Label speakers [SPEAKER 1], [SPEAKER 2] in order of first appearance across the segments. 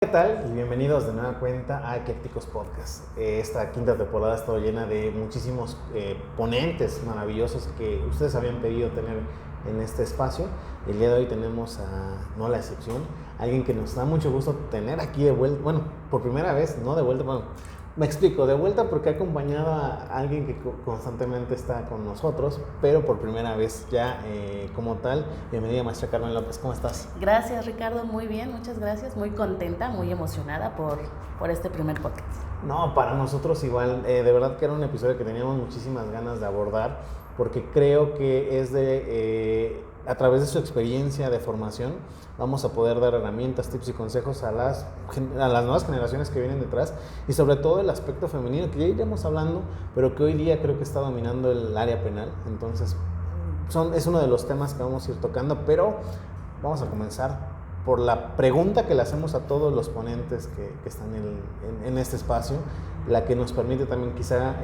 [SPEAKER 1] ¿Qué tal? Y bienvenidos de nueva cuenta a Eclécticos Podcast. Esta quinta temporada ha estado llena de muchísimos ponentes maravillosos que ustedes habían pedido tener en este espacio. El día de hoy tenemos no la excepción, alguien que nos da mucho gusto tener aquí de vuelta. Bueno, por primera vez, no de vuelta, bueno, me explico, de vuelta porque ha acompañado a alguien que constantemente está con nosotros, pero por primera vez ya como tal. Bienvenida, maestra Carmen López, ¿cómo estás?
[SPEAKER 2] Gracias, Ricardo, muy bien, muchas gracias, muy contenta, muy emocionada por este primer podcast.
[SPEAKER 1] No, para nosotros igual, de verdad que era un episodio que teníamos muchísimas ganas de abordar, porque creo que es a través de su experiencia de formación, vamos a poder dar herramientas, tips y consejos a las nuevas generaciones que vienen detrás, y sobre todo el aspecto femenino, que ya iremos hablando, pero que hoy día creo que está dominando el área penal. Entonces, es uno de los temas que vamos a ir tocando, pero vamos a comenzar por la pregunta que le hacemos a todos los ponentes que están en este espacio, la que nos permite también quizá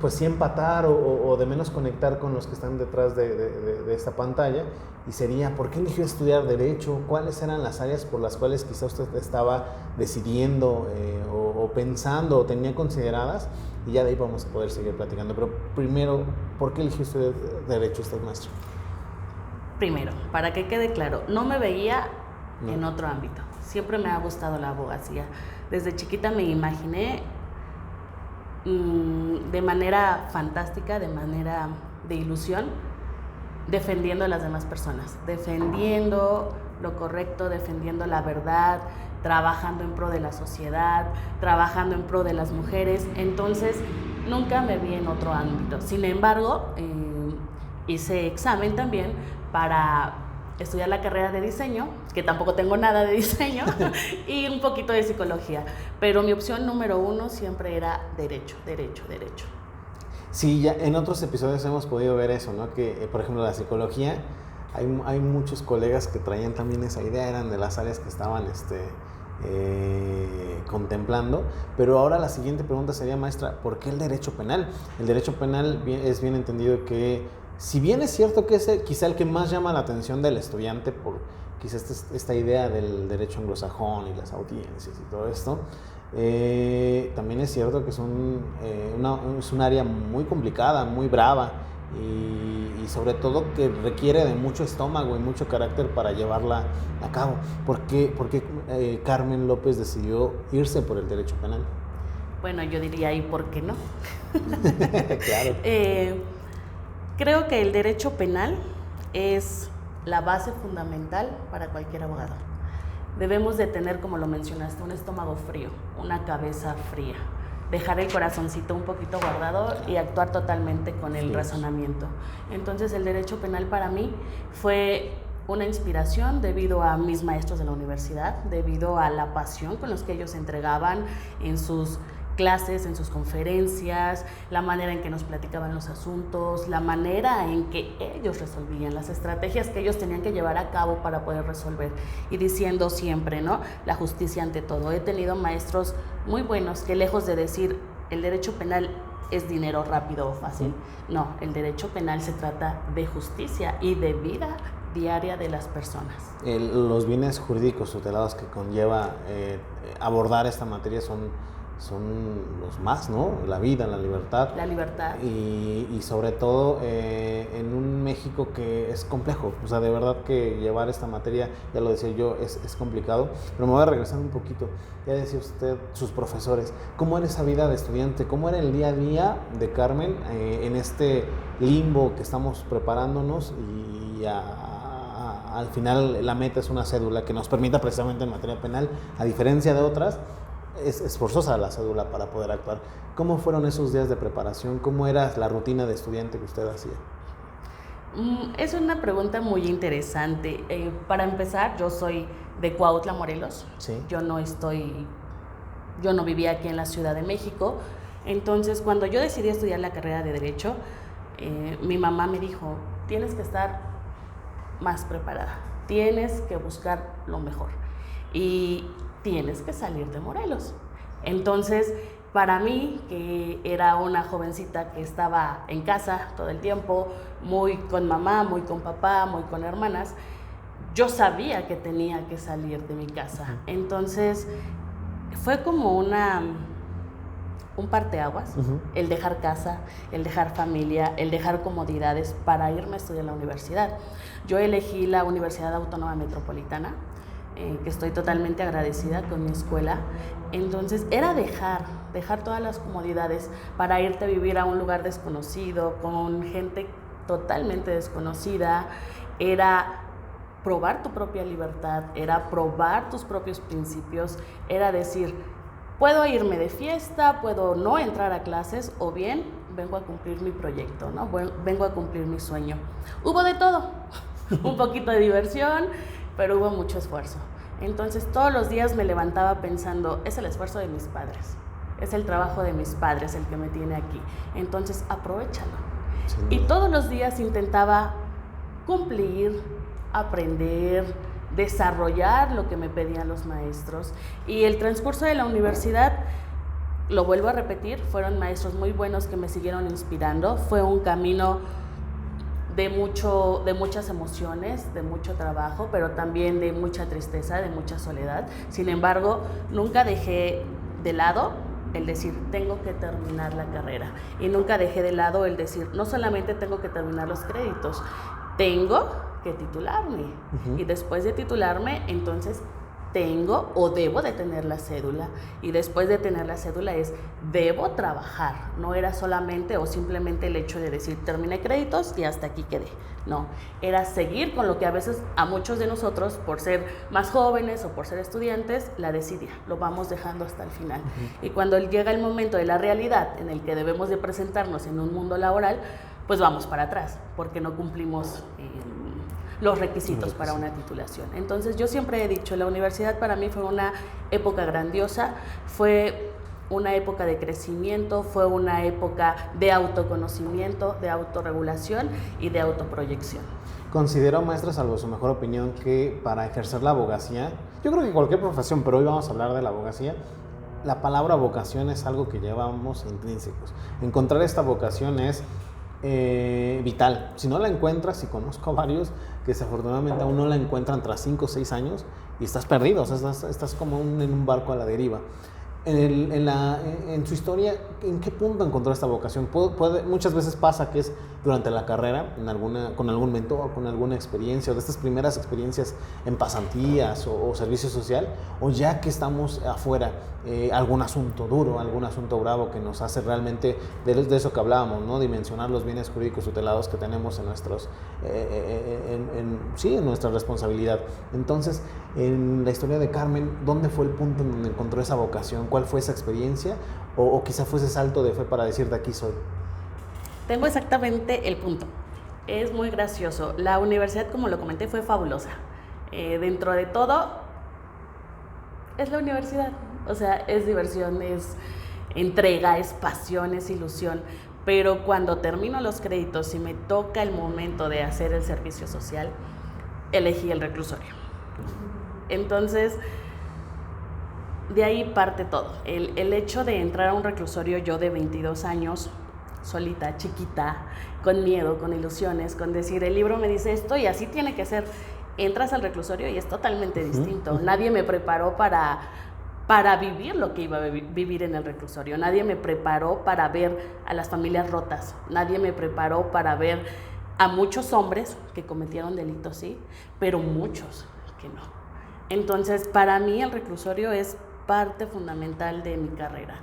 [SPEAKER 1] pues sí empatar o de menos conectar con los que están detrás de esta pantalla, y sería: ¿por qué eligió estudiar Derecho? ¿Cuáles eran las áreas por las cuales quizá usted estaba decidiendo o pensando o tenía consideradas? Y ya de ahí vamos a poder seguir platicando. Pero primero, ¿por qué eligió estudiar Derecho usted, maestro?
[SPEAKER 2] Primero, para que quede claro, no me veía en otro ámbito. Siempre me ha gustado la abogacía. Desde chiquita me imaginé de manera fantástica, de manera de ilusión, defendiendo a las demás personas, defendiendo lo correcto, defendiendo la verdad, trabajando en pro de la sociedad, trabajando en pro de las mujeres. Entonces, nunca me vi en otro ámbito. Sin embargo, hice examen también para estudiar la carrera de diseño, que tampoco tengo nada de diseño, y un poquito de psicología. Pero mi opción número uno siempre era derecho.
[SPEAKER 1] Sí, ya en otros episodios hemos podido ver eso, ¿no? Que, por ejemplo, la psicología, hay muchos colegas que traían también esa idea, eran de las áreas que estaban contemplando. Pero ahora la siguiente pregunta sería: maestra, ¿por qué el derecho penal? El derecho penal es bien entendido que, si bien es cierto que es quizá el que más llama la atención del estudiante por quizá esta idea del derecho anglosajón y las audiencias y todo esto, también es cierto que es un área muy complicada, muy brava, y sobre todo que requiere de mucho estómago y mucho carácter para llevarla a cabo. ¿Por qué Carmen López decidió irse por el derecho penal?
[SPEAKER 2] Bueno, yo diría, ¿y por qué no?
[SPEAKER 1] Claro.
[SPEAKER 2] Creo que el derecho penal es la base fundamental para cualquier abogado. Debemos de tener, como lo mencionaste, un estómago frío, una cabeza fría, dejar el corazoncito un poquito guardado y actuar totalmente con el razonamiento. Entonces, el derecho penal para mí fue una inspiración debido a mis maestros de la universidad, debido a la pasión con los que ellos entregaban en sus clases, en sus conferencias, la manera en que nos platicaban los asuntos, la manera en que ellos resolvían, las estrategias que ellos tenían que llevar a cabo para poder resolver, y diciendo siempre, ¿no?, la justicia ante todo. He tenido maestros muy buenos que, lejos de decir el derecho penal es dinero rápido o fácil, no, el derecho penal se trata de justicia y de vida diaria de las personas.
[SPEAKER 1] Los bienes jurídicos tutelados que conlleva abordar esta materia son los más, ¿no? La vida, la libertad.
[SPEAKER 2] La libertad.
[SPEAKER 1] Y sobre todo en un México que es complejo. O sea, de verdad que llevar esta materia, ya lo decía yo, es complicado. Pero me voy a regresar un poquito. Ya decía usted, sus profesores. ¿Cómo era esa vida de estudiante? ¿Cómo era el día a día de Carmen en este limbo que estamos preparándonos? Y al final la meta es una cédula que nos permita, precisamente en materia penal, a diferencia de otras, es forzosa la cédula para poder actuar. ¿Cómo fueron esos días de preparación? ¿Cómo era la rutina de estudiante que usted hacía?
[SPEAKER 2] Es una pregunta muy interesante. Para empezar, yo soy de Cuautla, Morelos.
[SPEAKER 1] Sí.
[SPEAKER 2] Yo no vivía aquí en la Ciudad de México. Entonces, cuando yo decidí estudiar la carrera de Derecho, mi mamá me dijo: tienes que estar más preparada, tienes que buscar lo mejor y tienes que salir de Morelos. Entonces, para mí, que era una jovencita que estaba en casa todo el tiempo, muy con mamá, muy con papá, muy con hermanas, yo sabía que tenía que salir de mi casa. Entonces, fue como un parteaguas, el dejar casa, el dejar familia, el dejar comodidades para irme a estudiar a la universidad. Yo elegí la Universidad Autónoma Metropolitana, que estoy totalmente agradecida con mi escuela. Entonces era dejar todas las comodidades para irte a vivir a un lugar desconocido, con gente totalmente desconocida. Era probar tu propia libertad, era probar tus propios principios, era decir, puedo irme de fiesta, puedo no entrar a clases, o bien vengo a cumplir mi proyecto, ¿no? Vengo a cumplir mi sueño. Hubo de todo, un poquito de diversión, pero hubo mucho esfuerzo. Entonces todos los días me levantaba pensando, es el esfuerzo de mis padres, es el trabajo de mis padres el que me tiene aquí, entonces aprovéchalo. Sí. Y todos los días intentaba cumplir, aprender, desarrollar lo que me pedían los maestros. Y el transcurso de la universidad, lo vuelvo a repetir, fueron maestros muy buenos que me siguieron inspirando. Fue un camino de muchas emociones, de mucho trabajo, pero también de mucha tristeza, de mucha soledad. Sin embargo, nunca dejé de lado el decir, tengo que terminar la carrera. Y nunca dejé de lado el decir, no solamente tengo que terminar los créditos, tengo que titularme. Y después de titularme, entonces tengo o debo de tener la cédula. Y después de tener la cédula debo trabajar. No era solamente o simplemente el hecho de decir, terminé créditos y hasta aquí quedé. No, era seguir con lo que a veces a muchos de nosotros, por ser más jóvenes o por ser estudiantes, la desidia, lo vamos dejando hasta el final. Y cuando llega el momento de la realidad en el que debemos de presentarnos en un mundo laboral, pues vamos para atrás, porque no cumplimos los requisitos para una titulación. Entonces yo siempre he dicho, la universidad para mí fue una época grandiosa, fue una época de crecimiento, fue una época de autoconocimiento, de autorregulación y de autoproyección.
[SPEAKER 1] Considero, maestra, salvo su mejor opinión, que para ejercer la abogacía, yo creo que cualquier profesión, pero hoy vamos a hablar de la abogacía, la palabra vocación es algo que llevamos intrínsecos. Encontrar esta vocación es vital. Si no la encuentras, y conozco a varios que desafortunadamente aún no la encuentran tras 5 o 6 años y estás perdido, o sea, estás como en un barco a la deriva. En su historia, ¿en qué punto encontró esta vocación? Muchas veces pasa que es durante la carrera, con algún mentor, con alguna experiencia, o de estas primeras experiencias en pasantías o servicio social, o ya que estamos afuera, algún asunto duro, algún asunto bravo que nos hace realmente, de eso que hablábamos, ¿no? Dimensionar los bienes jurídicos tutelados que tenemos en nuestra responsabilidad. Entonces, en la historia de Carmen, ¿dónde fue el punto en donde encontró esa vocación? ¿Cuál fue esa experiencia? O quizá fue ese salto de fe para decir, de aquí soy.
[SPEAKER 2] Tengo exactamente el punto. Es muy gracioso. La universidad, como lo comenté, fue fabulosa. Dentro de todo, es la universidad. O sea, es diversión, es entrega, es pasión, es ilusión. Pero cuando termino los créditos y me toca el momento de hacer el servicio social, elegí el reclusorio. Entonces, de ahí parte todo. El hecho de entrar a un reclusorio, yo de 22 años, solita, chiquita, con miedo, con ilusiones, con decir, el libro me dice esto y así tiene que ser. Entras al reclusorio y es totalmente distinto. Nadie me preparó para vivir lo que iba a vivir en el reclusorio. Nadie me preparó para ver a las familias rotas. Nadie me preparó para ver a muchos hombres que cometieron delitos, sí, pero muchos que no. Entonces, para mí el reclusorio es parte fundamental de mi carrera.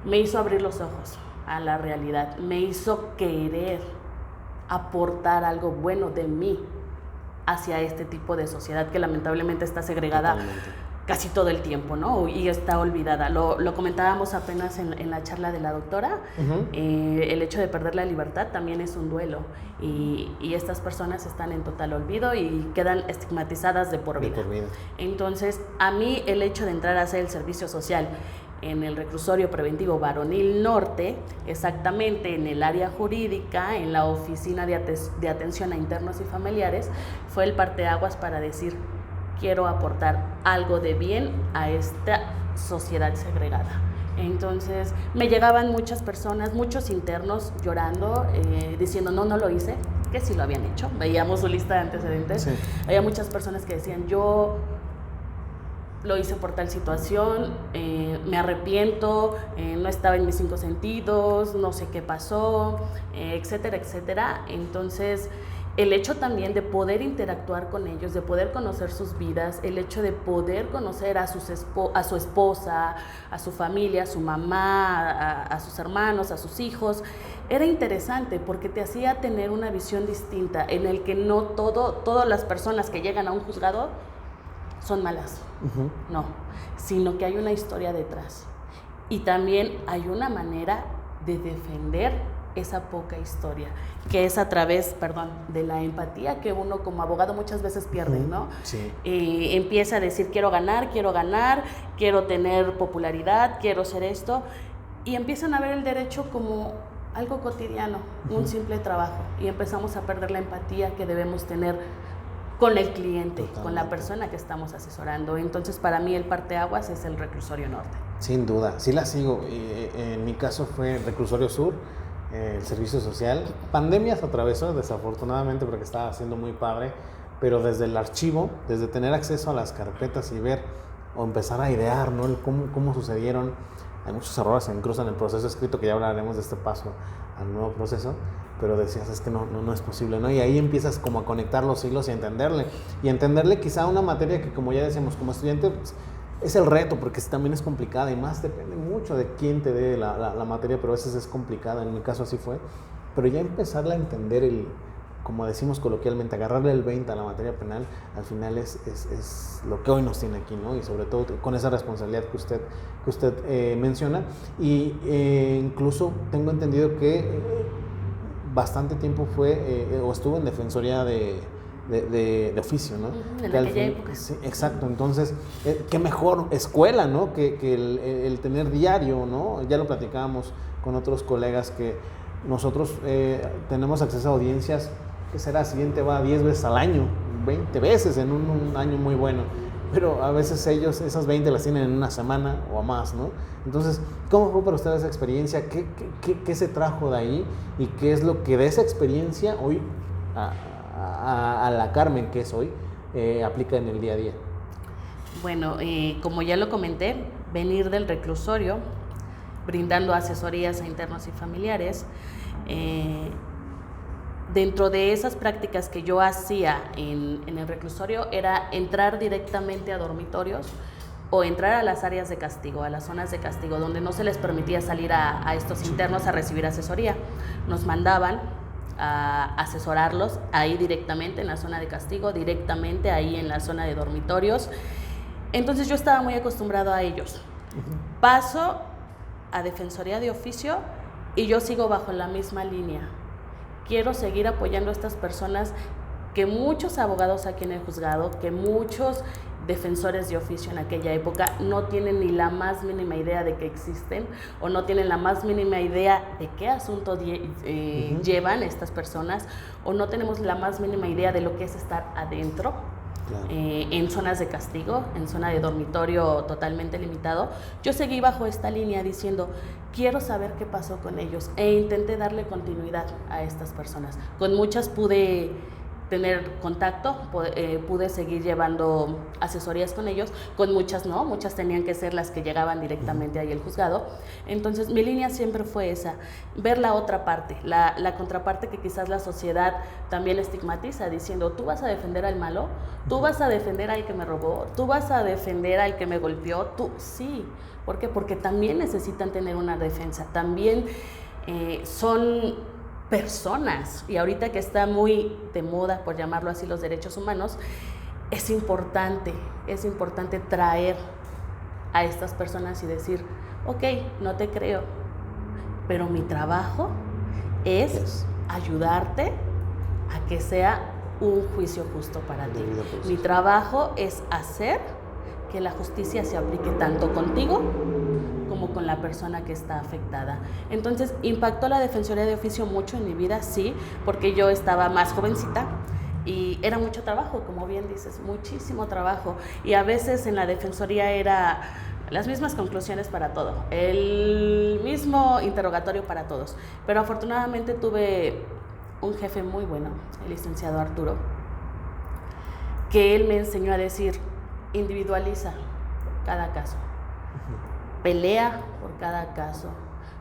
[SPEAKER 2] Me hizo abrir los ojos a la realidad, me hizo querer aportar algo bueno de mí hacia este tipo de sociedad que lamentablemente está segregada casi todo el tiempo, ¿no? Y está olvidada. Lo comentábamos apenas en la charla de la doctora. El hecho de perder la libertad también es un duelo y estas personas están en total olvido y quedan estigmatizadas de por vida. Entonces, a mí el hecho de entrar a hacer el servicio social en el reclusorio preventivo Varonil Norte, exactamente en el área jurídica, en la oficina de atención a internos y familiares, fue el parteaguas para decir, quiero aportar algo de bien a esta sociedad segregada. Entonces me llegaban muchas personas, muchos internos llorando, diciendo no lo hice, que sí lo habían hecho. Veíamos su lista de antecedentes.
[SPEAKER 1] Sí.
[SPEAKER 2] Había muchas personas que decían, yo lo hice por tal situación, me arrepiento, no estaba en mis 5 sentidos, no sé qué pasó, etcétera, etcétera. Entonces, el hecho también de poder interactuar con ellos, de poder conocer sus vidas, el hecho de poder conocer a su esposa, a su familia, a su mamá, a sus hermanos, a sus hijos, era interesante porque te hacía tener una visión distinta en el que no todas las personas que llegan a un juzgado son malas, no, sino que hay una historia detrás y también hay una manera de defender esa poca historia, que es a través, de la empatía que uno como abogado muchas veces pierde, ¿no?
[SPEAKER 1] Sí.
[SPEAKER 2] Empieza a decir, quiero ganar, quiero tener popularidad, quiero ser esto, y empiezan a ver el derecho como algo cotidiano, un simple trabajo, y empezamos a perder la empatía que debemos tener con el cliente, totalmente, con la persona que estamos asesorando. Entonces, para mí el parteaguas es el Reclusorio Norte.
[SPEAKER 1] Sin duda, sí la sigo. En mi caso fue el Reclusorio Sur, el servicio social. Pandemias atravesó, desafortunadamente, porque estaba siendo muy padre, pero desde el archivo, desde tener acceso a las carpetas y ver o empezar a idear, ¿no? Cómo sucedieron. Hay muchos errores incluso en el proceso escrito, que ya hablaremos de este paso al nuevo proceso, pero decías, es que no es posible, ¿no? Y ahí empiezas como a conectar los hilos y a entenderle quizá una materia que, como ya decíamos, como estudiante, pues, es el reto, porque también es complicada y más depende mucho de quién te dé la materia, pero a veces es complicada, en mi caso así fue, pero ya empezarla a entender, como decimos coloquialmente, agarrarle el 20 a la materia penal, al final es lo que hoy nos tiene aquí, ¿no? Y sobre todo con esa responsabilidad que usted menciona, y incluso tengo entendido que bastante tiempo o estuvo en defensoría de oficio, ¿no?
[SPEAKER 2] En aquella época.
[SPEAKER 1] Sí, exacto. Entonces, qué mejor escuela, ¿no? Que el tener diario, ¿no? Ya lo platicábamos con otros colegas que nosotros tenemos acceso a audiencias, ¿qué será? Siguiente va 10 veces al año, 20 veces en un año muy bueno, pero a veces ellos esas 20 las tienen en una semana o más, ¿no? Entonces, ¿cómo fue para ustedes esa experiencia? ¿Qué se trajo de ahí? ¿Y qué es lo que de esa experiencia hoy a la Carmen, que es hoy, aplica en el día a día?
[SPEAKER 2] Bueno, como ya lo comenté, venir del reclusorio, brindando asesorías a internos y familiares, dentro de esas prácticas que yo hacía en el reclusorio era entrar directamente a dormitorios o entrar a las áreas de castigo, a las zonas de castigo, donde no se les permitía salir a estos internos a recibir asesoría. Nos mandaban a asesorarlos ahí directamente en la zona de castigo, directamente ahí en la zona de dormitorios. Entonces yo estaba muy acostumbrado a ellos. Paso a Defensoría de Oficio y yo sigo bajo la misma línea. Quiero seguir apoyando a estas personas que muchos abogados aquí en el juzgado, que muchos defensores de oficio en aquella época no tienen ni la más mínima idea de que existen o no tienen la más mínima idea de qué asunto llevan estas personas o no tenemos la más mínima idea de lo que es estar adentro. Claro. En zonas de castigo, en zona de dormitorio totalmente limitado. Yo seguí bajo esta línea diciendo, quiero saber qué pasó con ellos e intenté darle continuidad a estas personas. Con muchas pude tener contacto, pude seguir llevando asesorías con ellos, con muchas no, muchas tenían que ser las que llegaban directamente ahí al juzgado. Entonces mi línea siempre fue esa, ver la otra parte, la contraparte que quizás la sociedad también estigmatiza, diciendo, tú vas a defender al malo, tú vas a defender al que me robó, tú vas a defender al que me golpeó, tú sí. ¿Por qué? Porque también necesitan tener una defensa, también son personas, y ahorita que está muy de moda, por llamarlo así, los derechos humanos, es importante traer a estas personas y decir, ok, no te creo, pero mi trabajo es ayudarte a que sea un juicio justo para ti. Mi trabajo es hacer que la justicia se aplique tanto contigo como con la persona que está afectada. Entonces, ¿impactó la Defensoría de Oficio mucho en mi vida? Sí, porque yo estaba más jovencita y era mucho trabajo, como bien dices, muchísimo trabajo. Y a veces en la Defensoría era las mismas conclusiones para todo, el mismo interrogatorio para todos. Pero afortunadamente tuve un jefe muy bueno, el licenciado Arturo, que él me enseñó a decir, individualiza cada caso, pelea por cada caso,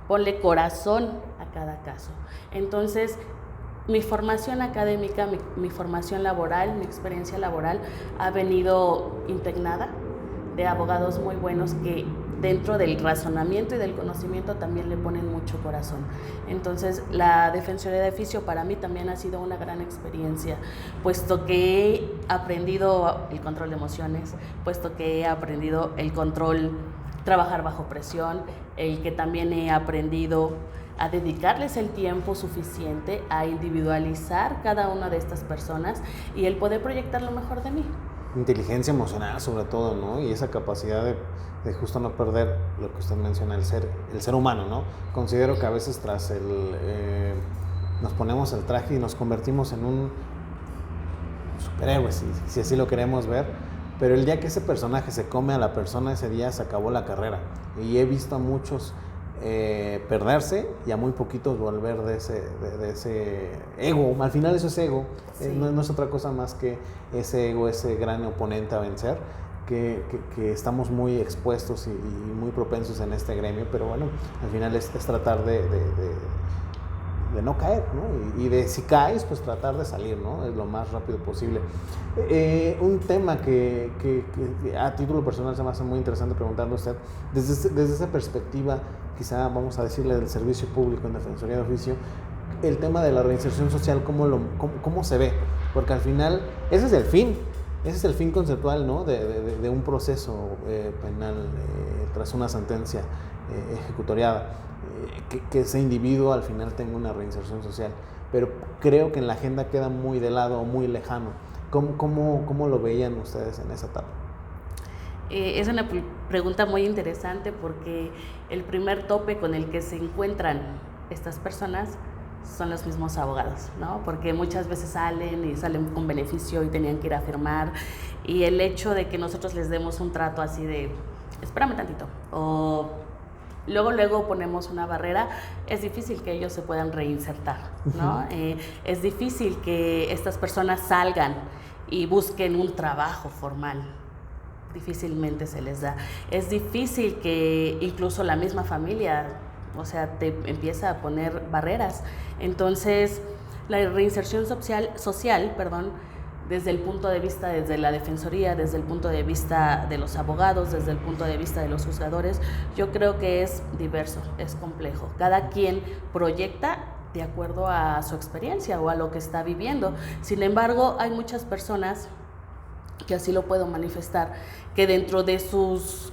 [SPEAKER 2] ponle corazón a cada caso. Entonces, mi formación académica, mi formación laboral, mi experiencia laboral ha venido impregnada de abogados muy buenos que dentro del razonamiento y del conocimiento también le ponen mucho corazón. Entonces, la Defensoría de Oficio para mí también ha sido una gran experiencia, puesto que he aprendido el control de emociones, puesto que he aprendido el control, trabajar bajo presión, el que también he aprendido a dedicarles el tiempo suficiente, a individualizar cada una de estas personas y el poder proyectar lo mejor de mí.
[SPEAKER 1] Inteligencia emocional sobre todo, ¿no? Y esa capacidad de justo no perder lo que usted menciona, el ser humano, ¿no? Considero que a veces tras nos ponemos el traje y nos convertimos en un superhéroe, si así lo queremos ver, pero el día que ese personaje se come a la persona, ese día se acabó la carrera. Y he visto a muchos perderse y a muy poquitos volver de ese ego. Al final eso es ego, sí. No es otra cosa más que ese ego, ese gran oponente a vencer, que estamos muy expuestos y muy propensos en este gremio, pero bueno, al final es tratar de no caer, ¿no? Y de si caes, pues tratar de salir, ¿no? Es lo más rápido posible. Un tema que a título personal se me hace muy interesante preguntarle a usted, desde esa perspectiva, quizá vamos a decirle del servicio público en Defensoría de Oficio, el tema de la reinserción social, ¿cómo se ve? Porque al final, ese es el fin conceptual, ¿no? de un proceso penal tras una sentencia ejecutoriada. Que ese individuo al final tenga una reinserción social, pero creo que en la agenda queda muy de lado, muy lejano. ¿Cómo lo veían ustedes en esa etapa?
[SPEAKER 2] Es una pregunta muy interesante porque el primer tope con el que se encuentran estas personas son los mismos abogados, ¿no? Porque muchas veces salen con beneficio y tenían que ir a firmar, y el hecho de que nosotros les demos un trato así de espérame tantito, o luego ponemos una barrera, es difícil que ellos se puedan reinsertar, ¿no? Es difícil que estas personas salgan y busquen un trabajo formal, difícilmente se les da. Es difícil que incluso la misma familia, o sea, te empieza a poner barreras. Entonces, la reinserción social, desde el punto de vista, desde la Defensoría, desde el punto de vista de los abogados, desde el punto de vista de los juzgadores, yo creo que es diverso, es complejo. Cada quien proyecta de acuerdo a su experiencia o a lo que está viviendo. Sin embargo, hay muchas personas, que así lo puedo manifestar, que dentro de sus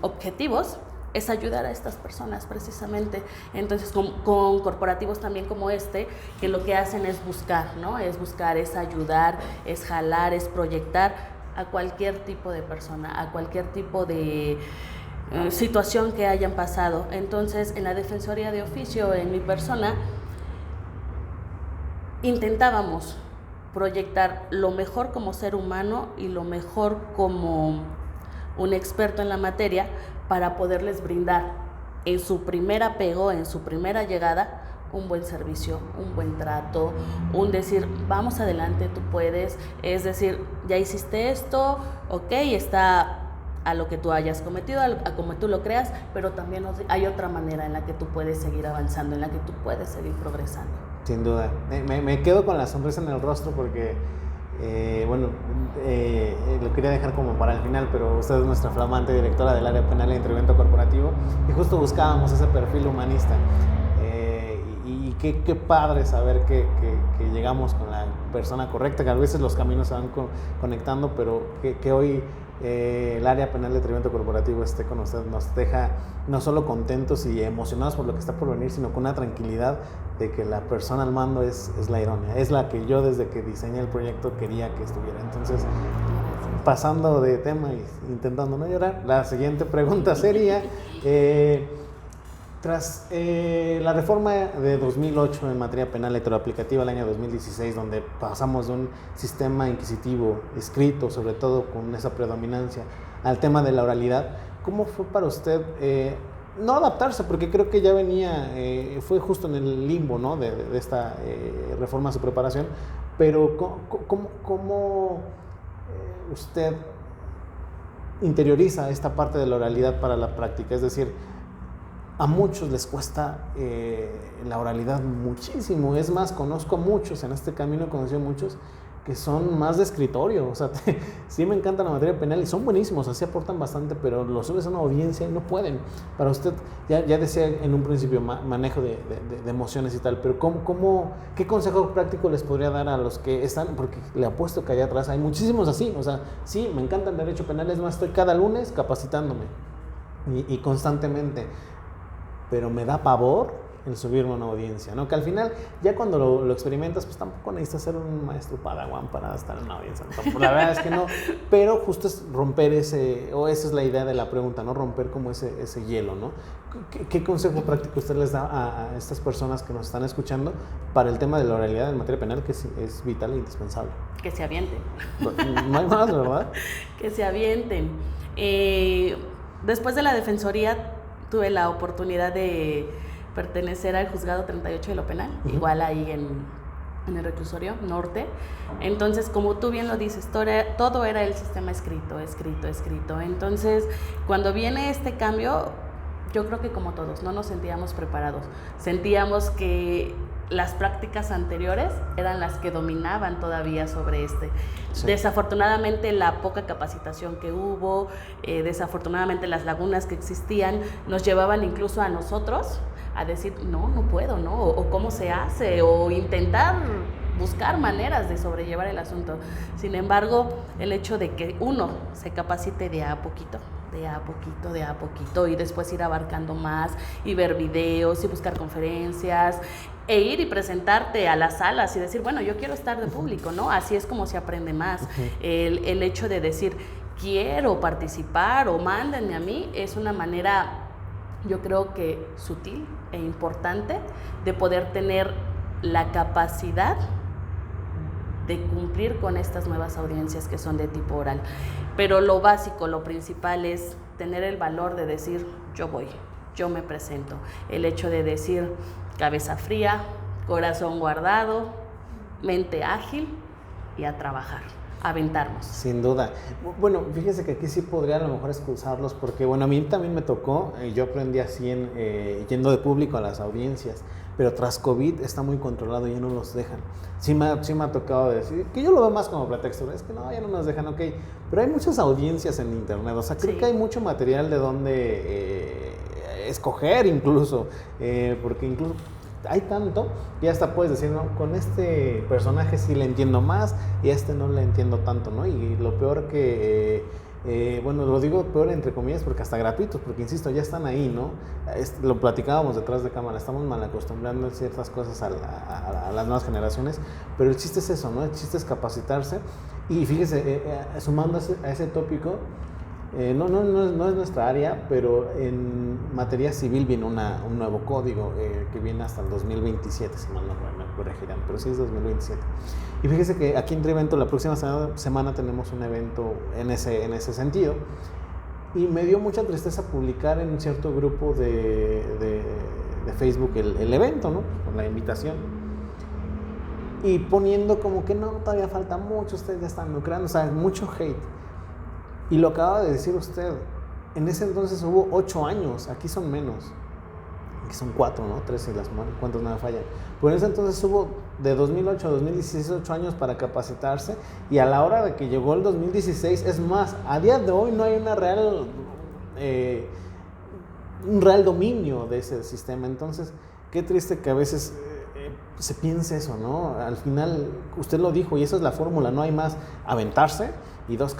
[SPEAKER 2] objetivos es ayudar a estas personas precisamente. Entonces con corporativos también como este, que lo que hacen es buscar, ¿no? Es ayudar, es jalar, es proyectar a cualquier tipo de persona, a cualquier tipo de situación que hayan pasado. Entonces en la Defensoría de Oficio, en mi persona, intentábamos proyectar lo mejor como ser humano y lo mejor como un experto en la materia, para poderles brindar en su primer apego, en su primera llegada, un buen servicio, un buen trato, un decir, vamos adelante, tú puedes, es decir, ya hiciste esto, ok, está a lo que tú hayas cometido, a como tú lo creas, pero también hay otra manera en la que tú puedes seguir avanzando, en la que tú puedes seguir progresando.
[SPEAKER 1] Sin duda. Me quedo con la sonrisa en el rostro porque lo quería dejar como para el final, pero usted es nuestra flamante directora del área penal e intervento corporativo y justo buscábamos ese perfil humanista, y qué padre saber que llegamos con la persona correcta, que a veces los caminos se van conectando, pero que hoy el área penal de intervento corporativo esté con usted nos deja no solo contentos y emocionados por lo que está por venir, sino con una tranquilidad de que la persona al mando es la idónea, es la que yo desde que diseñé el proyecto quería que estuviera. Entonces, pasando de tema y intentando no llorar, la siguiente pregunta sería, tras la reforma de 2008 en materia penal heteroaplicativa, el año 2016, donde pasamos de un sistema inquisitivo escrito, sobre todo con esa predominancia, al tema de la oralidad, ¿cómo fue para usted no adaptarse, porque creo que ya venía, fue justo en el limbo, ¿no? de esta reforma a su preparación, pero ¿cómo usted interioriza esta parte de la oralidad para la práctica? Es decir, a muchos les cuesta la oralidad muchísimo. Es más, conozco a muchos, en este camino he conocido a muchos que son más de escritorio. O sea, sí me encanta la materia penal y son buenísimos, así aportan bastante, pero lo subes a una audiencia y no pueden. Para usted, ya decía en un principio, manejo de emociones y tal, pero ¿qué consejo práctico les podría dar a los que están? Porque le apuesto que allá atrás hay muchísimos así. O sea, sí, me encanta el derecho penal, es más, estoy cada lunes capacitándome y constantemente, pero me da pavor el subirme a una audiencia, ¿no? Que al final, ya cuando lo experimentas, pues tampoco necesitas ser un maestro padawan para estar en una audiencia, ¿no? La verdad es que no, pero justo es romper esa es la idea de la pregunta, ¿no? Romper como ese hielo, ¿no? ¿Qué consejo práctico usted les da a estas personas que nos están escuchando para el tema de la oralidad en materia penal, que es vital e indispensable?
[SPEAKER 2] Que se avienten.
[SPEAKER 1] No hay más, ¿verdad?
[SPEAKER 2] Que se avienten. Después de la Defensoría tuve la oportunidad de pertenecer al Juzgado 38 de lo Penal, igual ahí en el Reclusorio Norte. Entonces, como tú bien lo dices, todo era el sistema escrito. Entonces, cuando viene este cambio, yo creo que como todos, no nos sentíamos preparados. Sentíamos que las prácticas anteriores eran las que dominaban todavía sobre este. Sí. Desafortunadamente, la poca capacitación que hubo, desafortunadamente las lagunas que existían, nos llevaban incluso a nosotros a decir, no puedo, ¿no? O cómo se hace, o intentar buscar maneras de sobrellevar el asunto. Sin embargo, el hecho de que uno se capacite de a poquito, y después ir abarcando más, y ver videos, y buscar conferencias, e ir y presentarte a las salas y decir, bueno, yo quiero estar de público, ¿no? Así es como se aprende más. El hecho de decir, quiero participar o mándenme a mí, es una manera, yo creo que sutil e importante, de poder tener la capacidad de cumplir con estas nuevas audiencias que son de tipo oral. Pero lo básico, lo principal es tener el valor de decir, yo voy, yo me presento. El hecho de decir, cabeza fría, corazón guardado, mente ágil y a trabajar, a aventarnos.
[SPEAKER 1] Sin duda. Bueno, fíjese que aquí sí podría a lo mejor excusarlos, porque bueno, a mí también me tocó, yo aprendí así yendo de público a las audiencias, pero tras COVID está muy controlado y ya no los dejan. Sí me ha tocado decir, que yo lo veo más como pretexto, es que no, ya no nos dejan, ok, pero hay muchas audiencias en internet, o sea, creo que hay mucho material de donde escoger incluso, porque incluso hay tanto que hasta puedes decir, no, con este personaje sí le entiendo más y a este no le entiendo tanto, ¿no? Y lo peor que, bueno, lo digo peor entre comillas porque hasta gratuitos, porque insisto, ya están ahí, ¿no? Lo platicábamos detrás de cámara, estamos mal acostumbrando ciertas cosas a las nuevas generaciones, pero el chiste es eso, ¿no? El chiste es capacitarse y fíjese, sumando a ese tópico, no es nuestra área, pero en materia civil viene un nuevo código que viene hasta el 2027, si mal no me corregirán, pero sí es 2027. Y fíjese que aquí en Trivento la próxima semana tenemos un evento en ese sentido, y me dio mucha tristeza publicar en un cierto grupo de Facebook el evento, ¿no? Con la invitación. Y poniendo como que no, todavía falta mucho, ustedes ya están lucrando, o sea, mucho hate. Y lo acaba de decir usted, en ese entonces hubo 8 años, aquí son menos, aquí son 4, ¿no? 3 si las cuentas no me fallan. Pero en ese entonces hubo de 2008 a 2016 8 años para capacitarse, y a la hora de que llegó el 2016, es más, a día de hoy no hay un real dominio de ese sistema. Entonces, qué triste que a veces se piense eso, ¿no? Al final, usted lo dijo, y esa es la fórmula, no hay más, aventarse, y 2,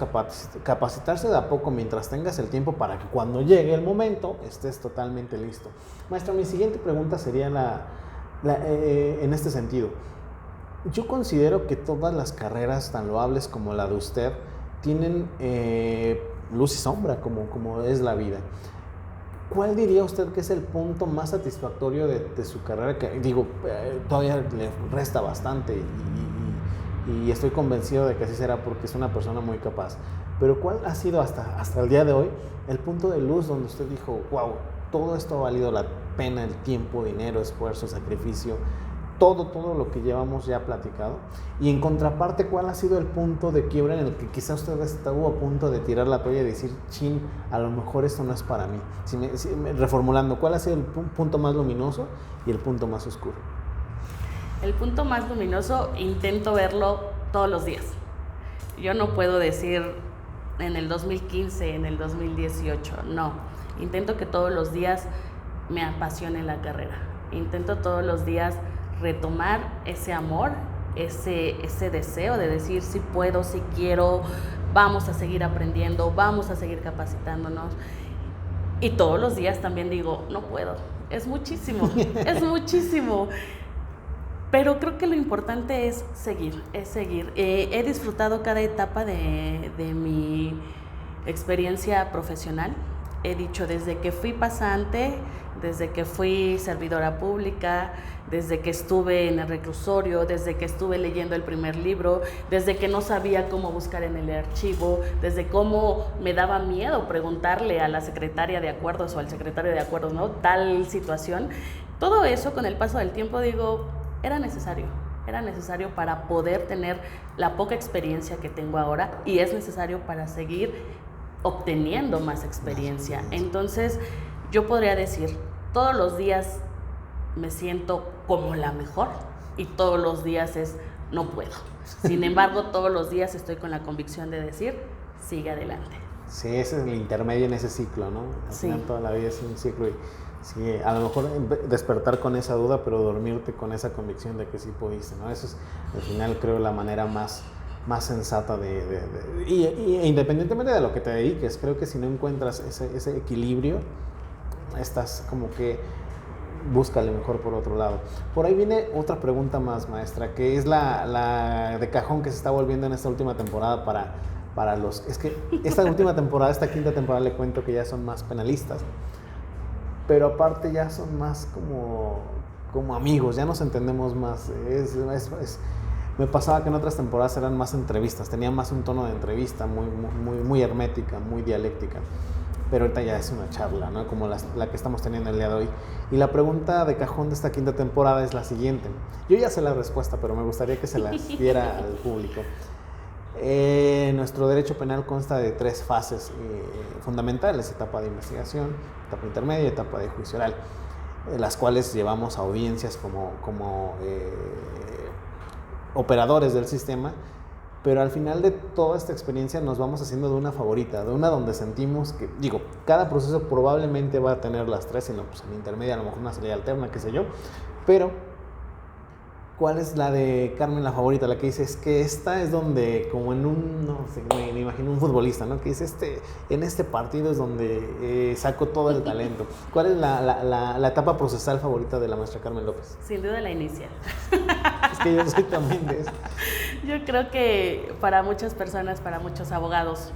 [SPEAKER 1] capacitarse de a poco mientras tengas el tiempo para que cuando llegue el momento estés totalmente listo. Maestro, mi siguiente pregunta sería en este sentido. Yo considero que todas las carreras tan loables como la de usted tienen luz y sombra, como es la vida. ¿Cuál diría usted que es el punto más satisfactorio de su carrera? Que digo, todavía le resta bastante y estoy convencido de que así será porque es una persona muy capaz. Pero ¿cuál ha sido hasta el día de hoy el punto de luz donde usted dijo, wow, todo esto ha valido la pena, el tiempo, dinero, esfuerzo, sacrificio, todo lo que llevamos ya platicado. Y en contraparte, ¿cuál ha sido el punto de quiebra en el que quizás usted estuvo a punto de tirar la toalla y decir, chin, a lo mejor esto no es para mí? Reformulando, ¿cuál ha sido el punto más luminoso y el punto más oscuro?
[SPEAKER 2] El punto más luminoso intento verlo todos los días. Yo no puedo decir en el 2015, en el 2018, no. Intento que todos los días me apasione la carrera. Intento todos los días retomar ese amor, ese deseo de decir sí puedo, sí quiero, vamos a seguir aprendiendo, vamos a seguir capacitándonos. Y todos los días también digo, no puedo, es muchísimo, es muchísimo. Pero creo que lo importante es seguir, he disfrutado cada etapa de mi experiencia profesional. He dicho, desde que fui pasante, desde que fui servidora pública, desde que estuve en el reclusorio, desde que estuve leyendo el primer libro, desde que no sabía cómo buscar en el archivo, desde cómo me daba miedo preguntarle a la secretaria de acuerdos o al secretario de acuerdos, ¿no? Tal situación. Todo eso, con el paso del tiempo, digo, era necesario para poder tener la poca experiencia que tengo ahora, y es necesario para seguir obteniendo más experiencia. Entonces, yo podría decir, todos los días me siento como la mejor y todos los días es no puedo. Sin embargo, todos los días estoy con la convicción de decir, sigue adelante.
[SPEAKER 1] Sí, ese es el intermedio en ese ciclo, ¿no? Al final toda la vida es un ciclo y sí, a lo mejor despertar con esa duda, pero dormirte con esa convicción de que sí pudiste, ¿no? Eso es, al final, creo, la manera más sensata y independientemente de lo que te dediques, creo que si no encuentras ese equilibrio, estás como que búscale mejor por otro lado. Por ahí viene otra pregunta más, maestra, que es la de cajón que se está volviendo en esta última temporada para los... Es que esta última temporada, esta quinta temporada, le cuento que ya son más penalistas, pero aparte ya son más como amigos, ya nos entendemos más. Me pasaba que en otras temporadas eran más entrevistas, tenían más un tono de entrevista, muy hermética, muy dialéctica. Pero ahorita ya es una charla, ¿no? Como la que estamos teniendo el día de hoy. Y la pregunta de cajón de esta quinta temporada es la siguiente. Yo ya sé la respuesta, pero me gustaría que se la diera al público. Nuestro derecho penal consta de 3 fases fundamentales: etapa de investigación, etapa intermedia y etapa de juicio oral, las cuales llevamos a audiencias como operadores del sistema, pero al final de toda esta experiencia nos vamos haciendo de una favorita, de una donde sentimos que, cada proceso probablemente va a tener las 3, sino pues en intermedia a lo mejor una salida alterna, qué sé yo, pero ¿cuál es la de Carmen, la favorita? La que dice, es que esta es donde, como en no sé, me imagino un futbolista, ¿no? Que dice, en este partido es donde saco todo el talento. ¿Cuál es la etapa procesal favorita de la maestra Carmen López?
[SPEAKER 2] Sin duda la inicial.
[SPEAKER 1] Es que yo soy también de eso.
[SPEAKER 2] Yo creo que para muchas personas, para muchos abogados,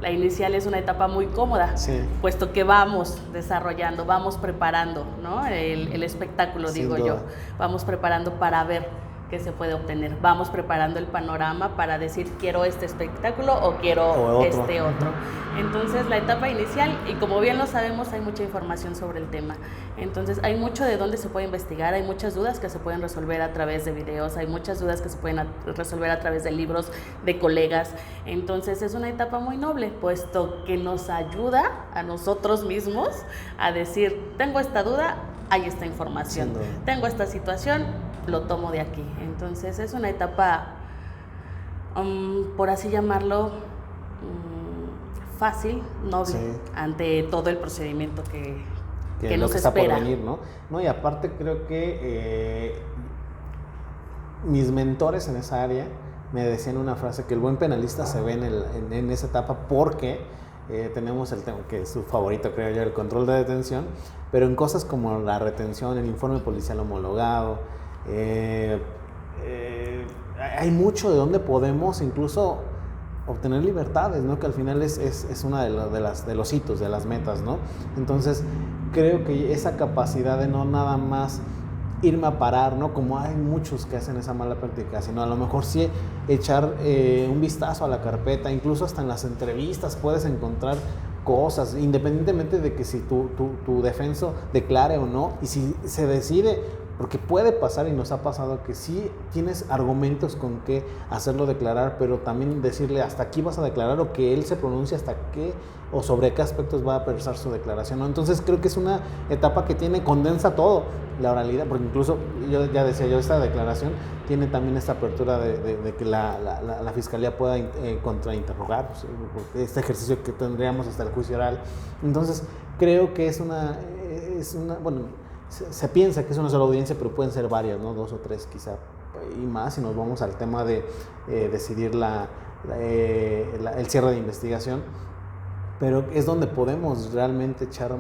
[SPEAKER 2] la inicial es una etapa muy cómoda, sí, puesto que vamos desarrollando, vamos preparando, ¿no? El espectáculo, digo yo. Vamos preparando para ver qué se puede obtener. Vamos preparando el panorama para decir, quiero este espectáculo o quiero este otro. Entonces, la etapa inicial, y como bien lo sabemos, hay mucha información sobre el tema. Entonces, hay mucho de dónde se puede investigar, hay muchas dudas que se pueden resolver a través de videos, hay muchas dudas que se pueden resolver a través de libros de colegas. Entonces, es una etapa muy noble, puesto que nos ayuda a nosotros mismos a decir, tengo esta duda, hay esta información. Tengo esta situación, lo tomo de aquí. Entonces, es una etapa, por así llamarlo, fácil, noble, sí, ante todo el procedimiento que nos espera. Está por venir,
[SPEAKER 1] ¿no? Y aparte creo que mis mentores en esa área me decían una frase, que el buen penalista se ve en esa etapa, porque tenemos el tema, que es su favorito, creo yo, el control de detención, pero en cosas como la retención, el informe policial homologado, hay mucho de donde podemos incluso obtener libertades, ¿no? Que al final es una de los hitos, de las metas, ¿no? Entonces, creo que esa capacidad de no nada más irme a parar, ¿no? Como hay muchos que hacen esa mala práctica, sino a lo mejor sí echar un vistazo a la carpeta, incluso hasta en las entrevistas puedes encontrar cosas, independientemente de que si tu defenso declare o no, y si se decide, porque puede pasar y nos ha pasado que sí tienes argumentos con qué hacerlo declarar, pero también decirle hasta aquí vas a declarar o que él se pronuncie hasta qué o sobre qué aspectos va a versar su declaración, ¿no? Entonces creo que es una etapa que condensa todo, la oralidad, porque incluso yo ya decía yo, esta declaración tiene también esta apertura de que la fiscalía pueda contrainterrogar, pues, este ejercicio que tendríamos hasta el juicio oral. Entonces creo que es una bueno, se piensa que es una sola audiencia, pero pueden ser varias, ¿no? 2 o 3 quizá, y más si nos vamos al tema de decidir el cierre de investigación, pero es donde podemos realmente echar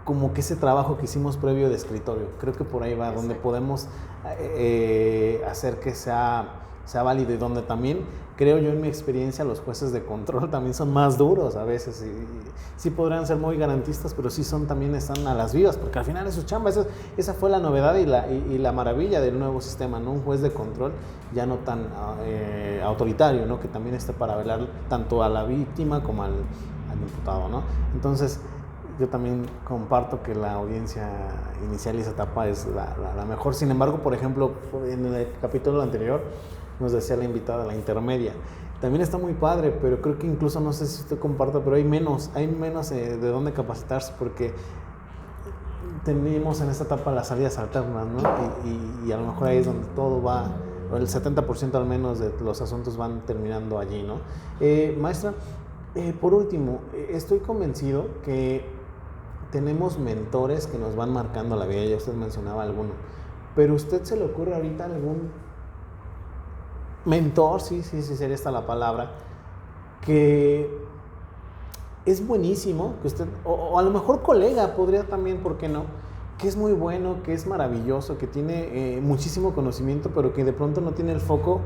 [SPEAKER 1] como que ese trabajo que hicimos previo de escritorio. Creo que por ahí va, donde podemos hacer que sea válido, y donde también creo yo en mi experiencia los jueces de control también son más duros a veces, y sí podrían ser muy garantistas, pero sí también están a las vivas, porque al final es su chamba. Esa fue la novedad y la maravilla del nuevo sistema, ¿no? Un juez de control ya no tan autoritario, ¿no? Que también está para velar tanto a la víctima como al imputado, ¿no? Entonces yo también comparto que la audiencia inicial y esa etapa es la mejor. Sin embargo, por ejemplo, en el capítulo anterior nos decía la invitada, la intermedia. También está muy padre, pero creo que incluso, no sé si usted comparta, pero hay menos de dónde capacitarse, porque tenemos en esta etapa las salidas alternas, ¿no? Y a lo mejor ahí es donde todo va, el 70% al menos de los asuntos van terminando allí, ¿no? Maestra, por último, estoy convencido que tenemos mentores que nos van marcando la vida, ya usted mencionaba alguno, pero ¿a usted se le ocurre ahorita algún mentor, sí, sería esta la palabra, que es buenísimo, que usted, o a lo mejor colega, podría también, ¿por qué no?, que es muy bueno, que es maravilloso, que tiene muchísimo conocimiento, pero que de pronto no tiene el foco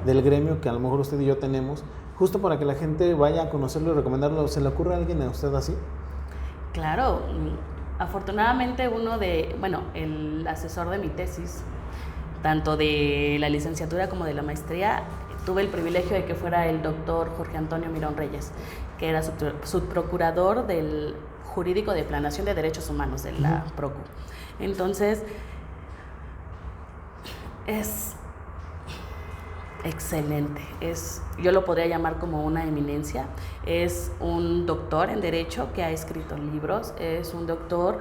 [SPEAKER 1] del gremio que a lo mejor usted y yo tenemos, justo para que la gente vaya a conocerlo y recomendarlo? ¿Se le ocurre a alguien a usted así?
[SPEAKER 2] Claro, afortunadamente el asesor de mi tesis, tanto de la licenciatura como de la maestría, tuve el privilegio de que fuera el doctor Jorge Antonio Mirón Reyes, que era subprocurador del jurídico de Planación de Derechos Humanos de la PROCU. Entonces, es excelente, yo lo podría llamar como una eminencia. Es un doctor en Derecho que ha escrito libros, es un doctor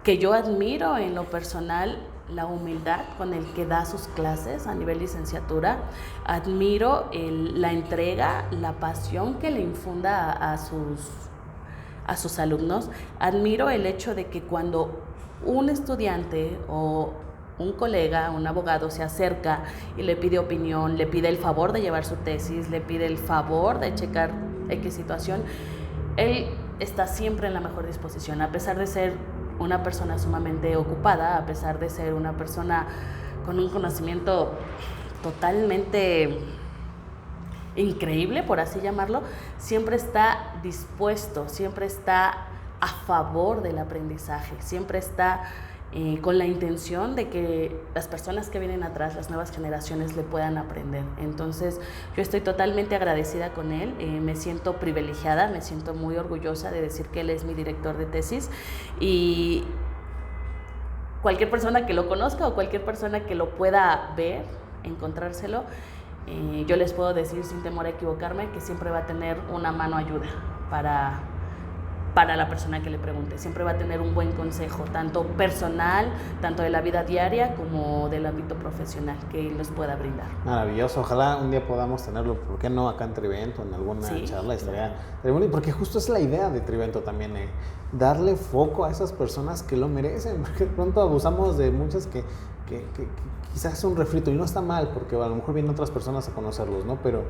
[SPEAKER 2] que yo admiro en lo personal, la humildad con el que da sus clases a nivel licenciatura. Admiro la entrega, la pasión que le infunda a sus alumnos. Admiro el hecho de que cuando un estudiante o un colega, un abogado se acerca y le pide opinión, le pide el favor de llevar su tesis, le pide el favor de checar X situación, él está siempre en la mejor disposición, a pesar de ser una persona sumamente ocupada, a pesar de ser una persona con un conocimiento totalmente increíble, por así llamarlo, siempre está dispuesto, siempre está a favor del aprendizaje, siempre está con la intención de que las personas que vienen atrás, las nuevas generaciones, le puedan aprender. Entonces, yo estoy totalmente agradecida con él, me siento privilegiada, me siento muy orgullosa de decir que él es mi director de tesis, y cualquier persona que lo conozca o cualquier persona que lo pueda ver, encontrárselo, yo les puedo decir sin temor a equivocarme que siempre va a tener una mano ayuda para la persona que le pregunte. Siempre va a tener un buen consejo, tanto personal, tanto de la vida diaria como del ámbito profesional, que él nos pueda brindar.
[SPEAKER 1] Maravilloso, ojalá un día podamos tenerlo, ¿por qué no?, acá en Trivento, en alguna charla, estaría bueno, porque justo es la idea de Trivento también, darle foco a esas personas que lo merecen, porque de pronto abusamos de muchas que quizás es un refrito, y no está mal, porque a lo mejor vienen otras personas a conocerlos, ¿no? Pero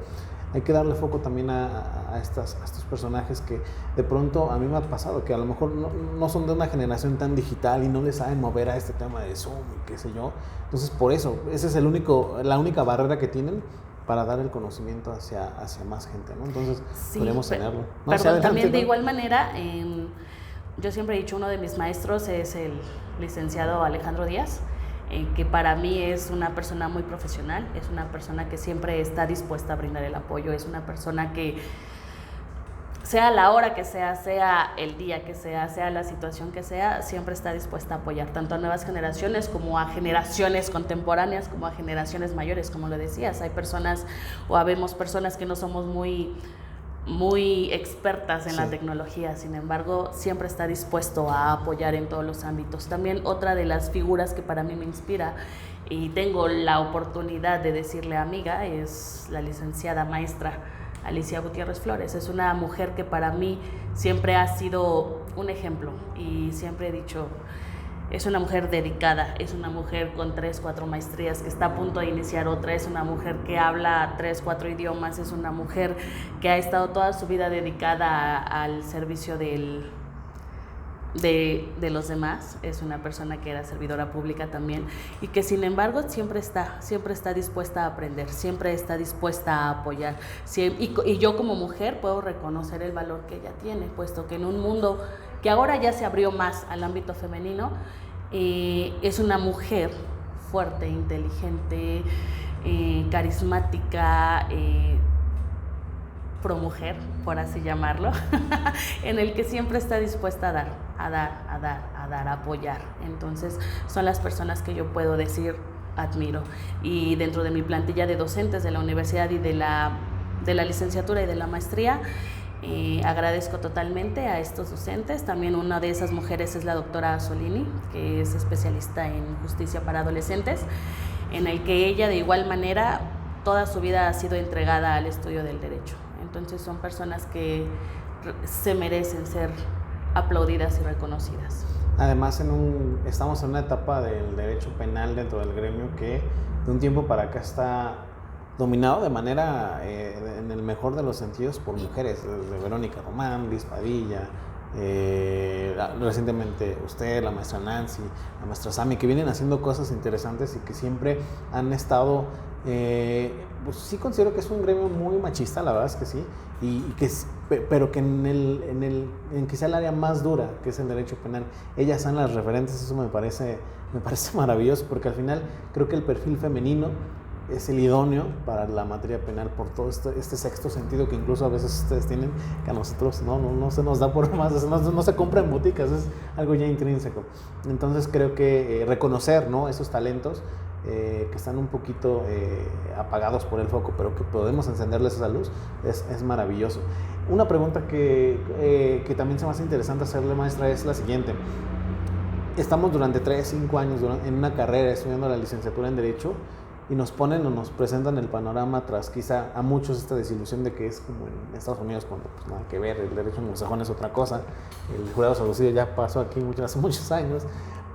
[SPEAKER 1] hay que darle foco también a estos personajes que de pronto a mí me ha pasado, que a lo mejor no son de una generación tan digital y no les saben mover a este tema de Zoom y qué sé yo. Entonces, por eso, esa es la única barrera que tienen para dar el conocimiento hacia más gente, ¿no? Entonces, podemos tenerlo. No,
[SPEAKER 2] perdón, también de igual manera, yo siempre he dicho, uno de mis maestros es el licenciado Alejandro Díaz, que para mí es una persona muy profesional, es una persona que siempre está dispuesta a brindar el apoyo, es una persona que sea la hora que sea el día que sea la situación que sea, siempre está dispuesta a apoyar tanto a nuevas generaciones como a generaciones contemporáneas, como a generaciones mayores, como lo decías. Hay personas o habemos personas que no somos muy expertas en la tecnología, sin embargo, siempre está dispuesto a apoyar en todos los ámbitos. También otra de las figuras que para mí me inspira y tengo la oportunidad de decirle amiga es la licenciada maestra Alicia Gutiérrez Flores. Es una mujer que para mí siempre ha sido un ejemplo y siempre he dicho, es una mujer dedicada, es una mujer con 3, 4 maestrías que está a punto de iniciar otra, es una mujer que habla 3, 4 idiomas, es una mujer que ha estado toda su vida dedicada al servicio de los demás, es una persona que era servidora pública también y que sin embargo siempre está dispuesta a aprender, siempre está dispuesta a apoyar y yo como mujer puedo reconocer el valor que ella tiene, puesto que en un mundo que ahora ya se abrió más al ámbito femenino, es una mujer fuerte, inteligente, carismática, promujer, por así llamarlo, en el que siempre está dispuesta a dar, a apoyar. Entonces, son las personas que yo puedo decir admiro. Y dentro de mi plantilla de docentes de la universidad y de la licenciatura y de la maestría, agradezco totalmente a estos docentes. También una de esas mujeres es la doctora Solini, que es especialista en justicia para adolescentes, en el que ella de igual manera toda su vida ha sido entregada al estudio del derecho. Entonces son personas que se merecen ser aplaudidas y reconocidas.
[SPEAKER 1] Además, estamos en una etapa del derecho penal dentro del gremio que de un tiempo para acá está dominado de manera, en el mejor de los sentidos, por mujeres, desde Verónica Román, Liz Padilla, recientemente usted, la maestra Nancy, la maestra Sami, que vienen haciendo cosas interesantes y que siempre han estado, pues sí considero que es un gremio muy machista, la verdad es que sí, pero que en que sea el área más dura, que es el derecho penal, ellas son las referentes. Eso me parece maravilloso, porque al final creo que el perfil femenino es el idóneo para la materia penal por todo este sexto sentido que incluso a veces ustedes tienen, que a nosotros no se nos da por más, no se compra en boticas, es algo ya intrínseco. Entonces creo que reconocer, ¿no?, esos talentos que están un poquito apagados por el foco, pero que podemos encenderles esa luz, es maravilloso. Una pregunta que también se me hace interesante hacerle, maestra, es la siguiente. Estamos durante 3, 5 años en una carrera estudiando la licenciatura en Derecho, y nos ponen o nos presentan el panorama tras quizá a muchos esta desilusión de que es como en Estados Unidos, cuando pues nada que ver, el derecho anglosajón es otra cosa, el jurado seducido ya pasó aquí hace muchos años,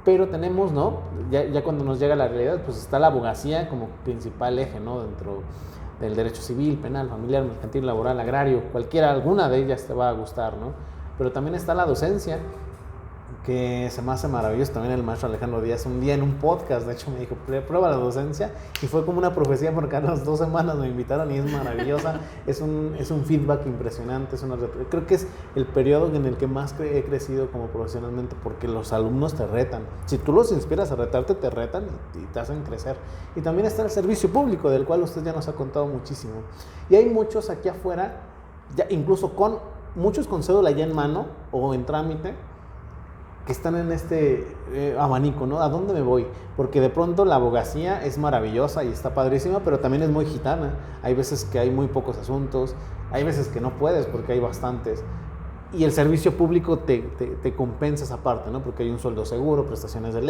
[SPEAKER 1] pero tenemos, ¿no?, ya cuando nos llega la realidad, pues está la abogacía como principal eje, ¿no?, dentro del derecho civil, penal, familiar, mercantil, laboral, agrario, alguna de ellas te va a gustar, ¿no? Pero también está la docencia, que se me hace maravilloso. También el maestro Alejandro Díaz un día en un podcast, de hecho, me dijo, prueba la docencia, y fue como una profecía porque a las 2 semanas me invitaron y es maravillosa. Es un feedback impresionante, creo que es el periodo en el que más he crecido como profesionalmente, porque los alumnos te retan. Si tú los inspiras a retarte, te retan y te hacen crecer. Y también está el servicio público, del cual usted ya nos ha contado muchísimo. Y hay muchos aquí afuera, ya incluso muchos con cédula ya en mano o en trámite, que están en este abanico, ¿no? ¿A dónde me voy? Porque de pronto la abogacía es maravillosa y está padrísima, pero también es muy gitana. Hay veces que hay muy pocos asuntos, hay veces que no puedes porque hay bastantes. Y el servicio público te compensa esa parte, ¿no? Porque hay un sueldo seguro, prestaciones de ley.